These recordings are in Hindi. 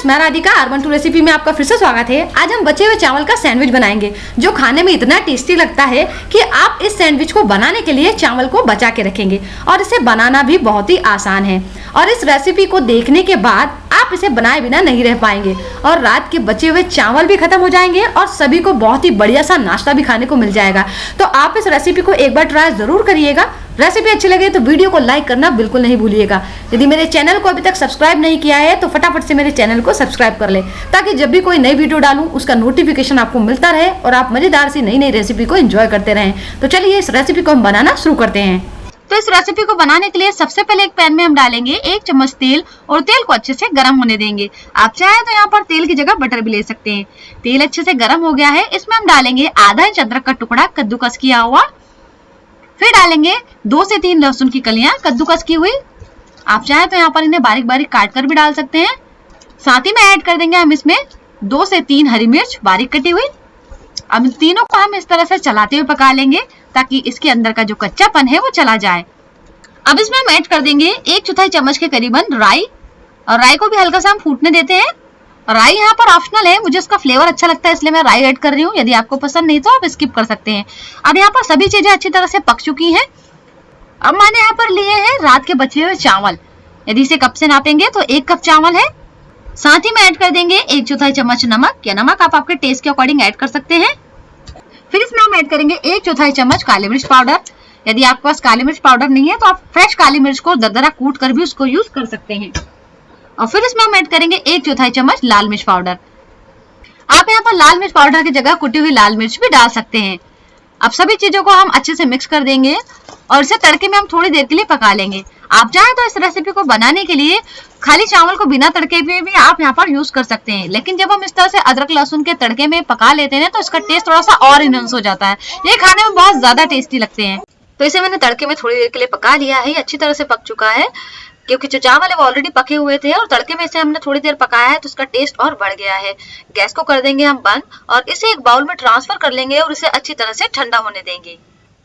फ्रेंड्स, मैं राधिका अर्बन टू रेसिपी में आपका फिर से स्वागत है। आज हम बचे हुए चावल का सैंडविच बनाएंगे जो खाने में इतना टेस्टी लगता है कि आप इस सैंडविच को बनाने के लिए चावल को बचा के रखेंगे और इसे बनाना भी बहुत ही आसान है। और इस रेसिपी को देखने के बाद आप इसे बनाए बिना नहीं रह पाएंगे और रात के बचे हुए चावल भी खत्म हो जाएंगे और सभी को बहुत ही बढ़िया सा नाश्ता भी खाने को मिल जाएगा। तो आप इस रेसिपी को एक बार ट्राई जरूर करिएगा। रेसिपी अच्छी लगे तो वीडियो को लाइक करना बिल्कुल नहीं भूलिएगा। यदि मेरे चैनल को अभी तक सब्सक्राइब नहीं किया है तो फटाफट से मेरे चैनल को सब्सक्राइब कर ले, ताकि जब भी कोई नई वीडियो डालूं उसका नोटिफिकेशन आपको मिलता रहे और आप मजेदार सी नई नई रेसिपी को एंजॉय करते रहें। तो चलिए इस रेसिपी को हम बनाना शुरू करते हैं। तो इस रेसिपी को बनाने के लिए सबसे पहले एक पैन में हम डालेंगे 1 चम्मच तेल और तेल को अच्छे से गर्म होने देंगे। आप चाहे तो यहाँ पर तेल की जगह बटर भी ले सकते हैं। तेल अच्छे से गर्म हो गया है, इसमें हम डालेंगे आधा इंच अदरक का टुकड़ा कद्दूकस किया हुआ, फिर डालेंगे 2 से 3 लहसुन की कलियां कद्दूकस की हुई। आप चाहे तो यहाँ पर इन्हें बारीक बारीक काट कर भी डाल सकते हैं। साथ ही में ऐड कर देंगे हम इसमें 2 से 3 हरी मिर्च बारीक कटी हुई। अब तीनों को हम इस तरह से चलाते हुए पका लेंगे ताकि इसके अंदर का जो कच्चापन है वो चला जाए। अब इसमें हम ऐड कर देंगे 1/4 चम्मच के करीबन राई, और राई को भी हल्का सा हम फूटने देते हैं। राई यहाँ पर ऑप्शनल है, मुझे इसका फ्लेवर अच्छा लगता है इसलिए मैं राई ऐड कर रही हूँ। यदि आपको पसंद नहीं तो आप स्किप कर सकते हैं। अब यहाँ पर सभी चीजें अच्छी तरह से पक चुकी हैं। अब मैंने यहाँ पर लिए हैं रात के बचे हुए चावल। यदि इसे कप से नापेंगे तो 1 कप चावल है। साथ ही में ऐड कर देंगे 1/4 चम्मच नमक, या नमक आप आपके टेस्ट के अकॉर्डिंग ऐड कर सकते हैं। फिर इसमें हम ऐड करेंगे 1/4 चम्मच काली मिर्च पाउडर। यदि आपके पास काली मिर्च पाउडर नहीं है तो आप फ्रेश काली मिर्च को दरदरा कूट कर भी उसको यूज कर सकते हैं। और फिर इसमें हम ऐड करेंगे 1/4 चम्मच लाल मिर्च पाउडर। आप यहाँ पर लाल मिर्च पाउडर की जगह कुटी हुई लाल मिर्च भी डाल सकते हैं। अब सभी चीजों को हम अच्छे से मिक्स कर देंगे और इसे तड़के में हम थोड़ी देर के लिए पका लेंगे। आप चाहें तो इस रेसिपी को बनाने के लिए खाली चावल को बिना तड़के पे भी आप यहाँ पर यूज कर सकते हैं, लेकिन जब हम इस तरह से अदरक लहसुन के तड़के में पका लेते हैं तो इसका टेस्ट थोड़ा सा और इनहेंस हो जाता है। ये खाने में बहुत ज्यादा टेस्टी लगते हैं। तो इसे मैंने तड़के में थोड़ी देर के लिए पका लिया है। अच्छी तरह से पक चुका है क्योंकि जो चावल है वो ऑलरेडी पके हुए थे और तड़के में इसे हमने थोड़ी देर पकाया है तो इसका टेस्ट और बढ़ गया है। गैस को कर देंगे हम बंद और इसे एक बाउल में ट्रांसफर कर लेंगे और इसे अच्छी तरह से ठंडा होने देंगे।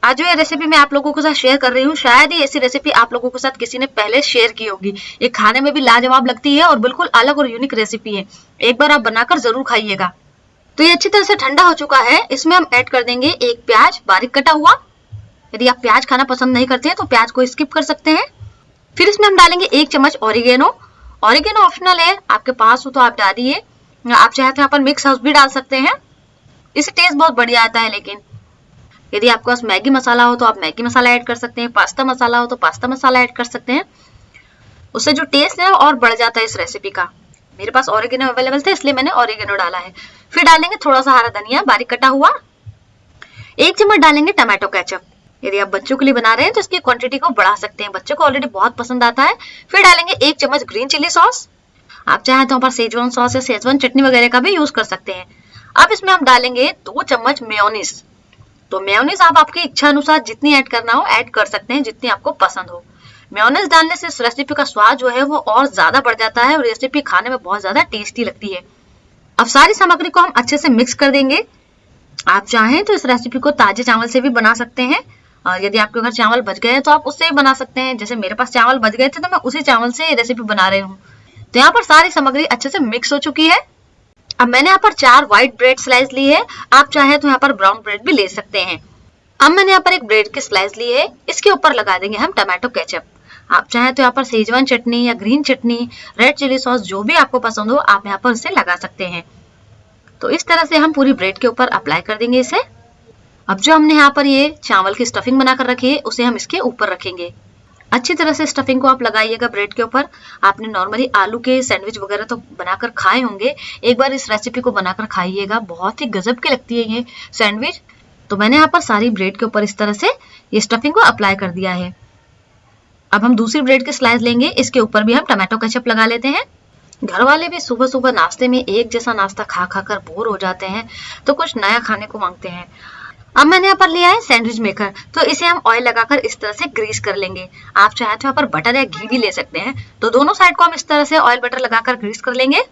आज जो ये रेसिपी मैं आप लोगों के साथ शेयर कर रही हूँ, शायद ही ऐसी रेसिपी आप लोगों के साथ किसी ने पहले शेयर की होगी। ये खाने में भी लाजवाब लगती है और बिल्कुल अलग और यूनिक रेसिपी है। एक बार आप बनाकर जरूर खाइएगा। तो ये अच्छी तरह से ठंडा हो चुका है। इसमें हम ऐड कर देंगे 1 प्याज बारीक कटा हुआ। यदि आप प्याज खाना पसंद नहीं करते हैं तो प्याज को स्किप कर सकते हैं। फिर इसमें हम डालेंगे 1 चम्मच ऑरिगेनो। ऑरिगेनो ऑप्शनल है, आपके पास हो तो आप डालिए। आप चाहे तो यहाँ पर मिक्स हर्ब्स भी डाल सकते हैं, इससे टेस्ट बहुत बढ़िया आता है। लेकिन यदि आपके पास मैगी मसाला हो तो आप मैगी मसाला ऐड कर सकते हैं, पास्ता मसाला हो तो पास्ता मसाला ऐड कर सकते हैं। उससे जो टेस्ट है और बढ़ जाता है इस रेसिपी का। मेरे पास ऑरिगेनो अवेलेबल थे इसलिए मैंने ऑरिगेनो डाला है। फिर डालेंगे थोड़ा सा हरा धनिया बारीक कटा हुआ। 1 चम्मच डालेंगे टमाटो केचप। यदि आप बच्चों के लिए बना रहे हैं तो इसकी क्वांटिटी को बढ़ा सकते हैं, बच्चों को ऑलरेडी बहुत पसंद आता है। फिर डालेंगे 1 चम्मच ग्रीन चिली सॉस। आप चाहे तो पर सेजवान सॉस या सेजवान चटनी वगैरह का भी यूज कर सकते हैं। अब इसमें हम डालेंगे 2 चम्मच मेयोनीज। तो मेयोनीज आप आपकी इच्छा अनुसार जितनी ऐड करना हो ऐड कर सकते हैं, जितनी आपको पसंद हो। मेयोनीज डालने से इस रेसिपी का स्वाद जो है वो और ज्यादा बढ़ जाता है और रेसिपी खाने में बहुत ज्यादा टेस्टी लगती है। अब सारी सामग्री को हम अच्छे से मिक्स कर देंगे। आप चाहें तो इस रेसिपी को ताजे चावल से भी बना सकते हैं और यदि आपके घर चावल बच गए तो आप उससे भी बना सकते हैं। जैसे मेरे पास चावल बच गए थे तो मैं उसी चावल से रेसिपी बना रही हूँ। तो यहाँ पर सारी सामग्री अच्छे से मिक्स हो चुकी है। अब मैंने यहाँ पर 4 व्हाइट ब्रेड स्लाइस ली है। आप चाहे तो यहाँ पर ब्राउन ब्रेड भी ले सकते हैं। अब मैंने यहाँ पर एक ब्रेड की स्लाइस ली है, इसके ऊपर लगा देंगे हम टमाटो केचप। आप चाहे तो यहाँ पर सेजवान चटनी या ग्रीन चटनी, रेड चिली सॉस, जो भी आपको पसंद हो आप यहाँ पर इसे लगा सकते हैं। तो इस तरह से हम पूरी ब्रेड के ऊपर अप्लाई कर देंगे इसे। अब जो हमने यहाँ पर ये चावल की स्टफिंग बनाकर रखी है उसे हम इसके ऊपर रखेंगे। अच्छी तरह से स्टफिंग को आप लगाइएगा ब्रेड के ऊपर। आपने नॉर्मली आलू के सैंडविच वगैरह तो बनाकर खाए होंगे, एक बार इस रेसिपी को बनाकर खाइएगा, बहुत ही गजब की लगती है ये सैंडविच। तो मैंने यहाँ पर सारी ब्रेड के ऊपर इस तरह से ये स्टफिंग को अप्लाई कर दिया है। अब हम दूसरी ब्रेड की स्लाइस लेंगे, इसके ऊपर भी हम टमाटो केचप लगा लेते हैं। घर वाले भी सुबह सुबह नाश्ते में एक जैसा नाश्ता खा खा कर बोर हो जाते हैं तो कुछ नया खाने को मांगते हैं। अब मैंने यहाँ पर लिया है सैंडविच मेकर, तो इसे हम ऑयल लगाकर इस तरह से ग्रीस कर लेंगे। आप चाहे तो यहाँ पर बटर या घी भी ले सकते हैं। तो दोनों साइड को हम इस तरह से ऑयल बटर लगाकर ग्रीस कर लेंगे।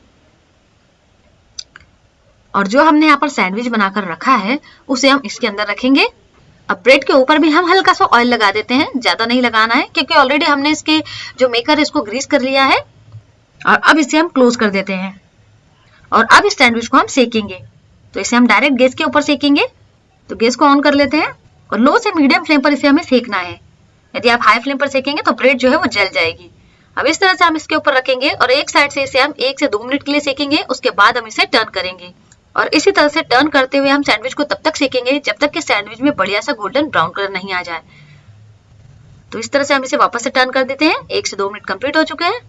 और जो हमने यहाँ पर सैंडविच बनाकर रखा है उसे हम इसके अंदर रखेंगे। अब ब्रेड के ऊपर भी हम हल्का सा ऑयल लगा देते हैं, ज्यादा नहीं लगाना है क्योंकि ऑलरेडी हमने इसके जो मेकर है इसको ग्रीस कर लिया है। और अब इसे हम क्लोज कर देते हैं। और अब इस सैंडविच को हम सेकेंगे। तो इसे हम डायरेक्ट गैस के ऊपर सेकेंगे। तो गैस को ऑन कर लेते हैं और लो से मीडियम फ्लेम पर इसे हमें सेकना है। यदि आप हाई फ्लेम पर सेकेंगे तो ब्रेड जो है वो जल जाएगी। अब इस तरह से हम इसके ऊपर रखेंगे और एक साइड से इसे हम 1 से 2 मिनट के लिए सेकेंगे। उसके बाद हम इसे टर्न करेंगे और इसी तरह से टर्न करते हुए हम सैंडविच को तब तक सेकेंगे जब तक कि सैंडविच में बढ़िया सा गोल्डन ब्राउन कलर नहीं आ जाए। तो इस तरह से हम इसे वापस से टर्न कर देते हैं। 1 से 2 मिनट कंप्लीट हो चुके हैं।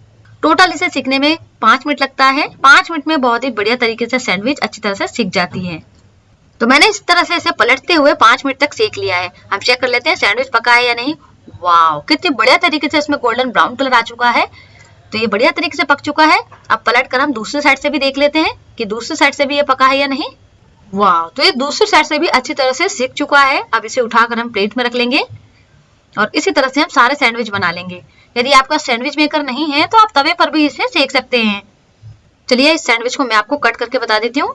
टोटल इसे सीखने में 5 मिनट लगता है। 5 मिनट में बहुत ही बढ़िया तरीके से सैंडविच अच्छी तरह से सीख जाती है। तो मैंने इस तरह से इसे पलटते हुए 5 मिनट तक सेक लिया है। हम चेक कर लेते हैं सैंडविच पका है या नहीं। वाह, कितनी बढ़िया तरीके से इसमें गोल्डन ब्राउन कलर आ चुका है। तो ये बढ़िया तरीके से पक चुका है। अब पलट कर हम दूसरी साइड से भी देख लेते हैं कि दूसरी साइड से भी ये पका है या नहीं। वाह, तो ये दूसरी साइड से भी अच्छी तरह से सिक चुका है। अब इसे उठाकर हम प्लेट में रख लेंगे और इसी तरह से हम सारे सैंडविच बना लेंगे। यदि आपका सैंडविच मेकर नहीं है तो आप तवे पर भी इसे सेक सकते हैं। चलिए इस सैंडविच को मैं आपको कट करके बता देती हूँ।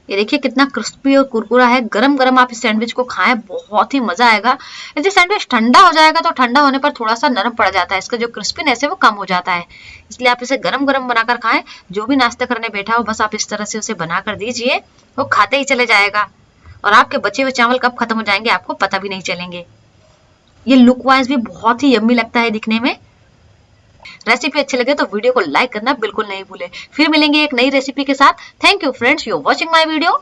ये देखिए कितना क्रिस्पी और कुरकुरा है। गरम गरम आप इस सैंडविच को खाएं, बहुत ही मजा आएगा। यदि सैंडविच ठंडा हो जाएगा तो ठंडा होने पर थोड़ा सा नरम पड़ जाता है, इसका जो क्रिस्पीनेस है वो कम हो जाता है। इसलिए आप इसे गरम गरम बनाकर खाएं। जो भी नाश्ता करने बैठा हो बस आप इस तरह से उसे बना कर दीजिए, वो खाते ही चले जाएगा और आपके बचे हुए चावल कब खत्म हो जाएंगे आपको पता भी नहीं चलेंगे। ये लुक वाइज भी बहुत ही यम्मी लगता है दिखने में। रेसिपी अच्छी लगे तो वीडियो को लाइक करना बिल्कुल नहीं भूले। फिर मिलेंगे एक नई रेसिपी के साथ। Thank you friends, you are watching my video.